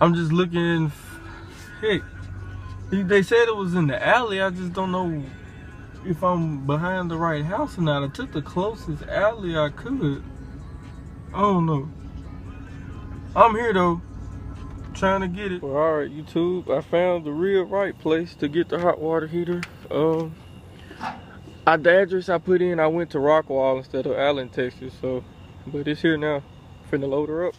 I'm just looking. Heck, they said it was in the alley. I just don't know if I'm behind the right house or not. I took the closest alley I could. I don't know. I'm here though, trying to get it. Well, alright YouTube, I found the real right place to get the hot water heater. The address I put in, I went to Rockwall instead of Allen, Texas, so, but it's here now. Finna load her up.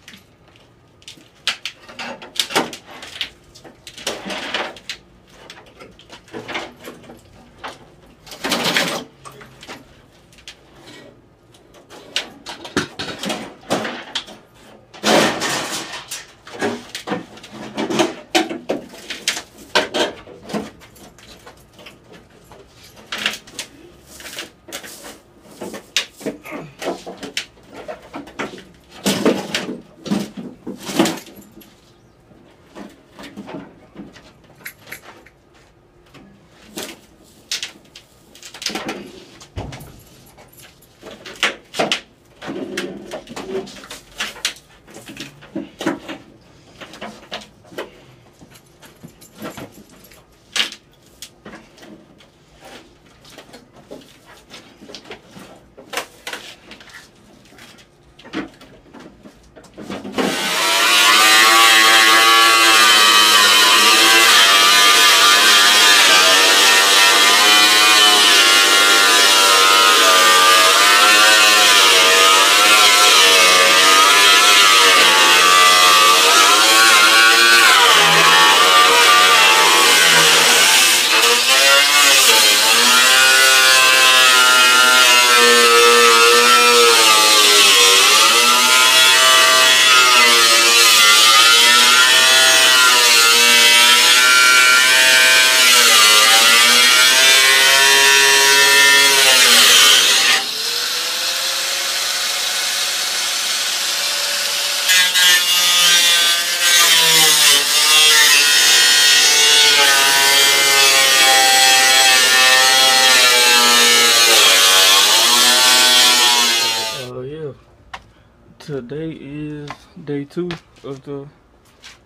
Today is day 2 of the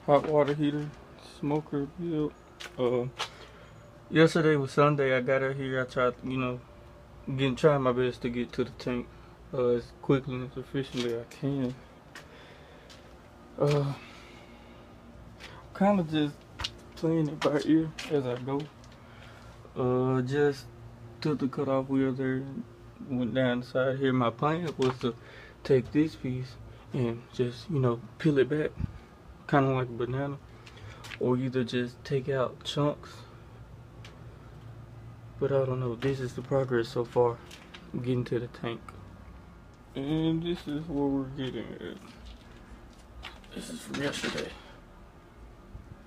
hot water heater smoker build. Yesterday was Sunday. I got her here. I tried, trying my best to get to the tank as quickly and as efficiently as I can. Kind of just playing it by ear as I go. Just took the cutoff wheel there and went down the side here. My plan was to take this piece and just, peel it back, kind of like a banana, or either just take out chunks. But I don't know. This is the progress so far. I'm getting to the tank, and this is where we're getting at. This is from yesterday.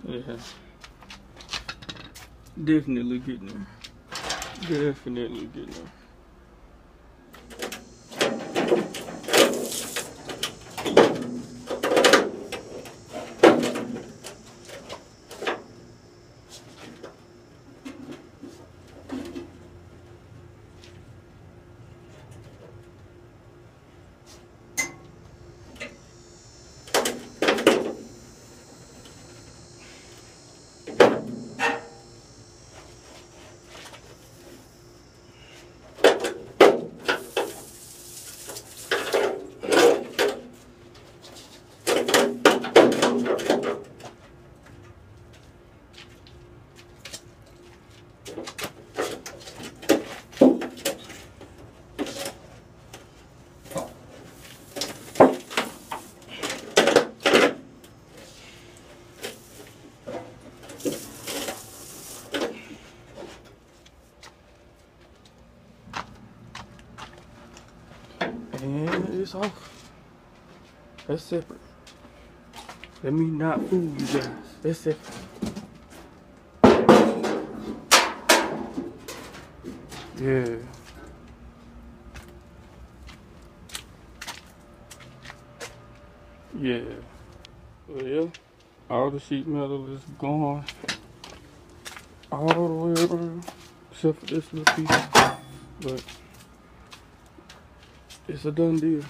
Yeah, definitely getting there. Definitely getting there. And it's off. That's separate. Let me not fool you guys. That's separate. Yeah. Yeah. Well, yeah. All the sheet metal is gone. All the way around. Except for this little piece. But it's a done deal.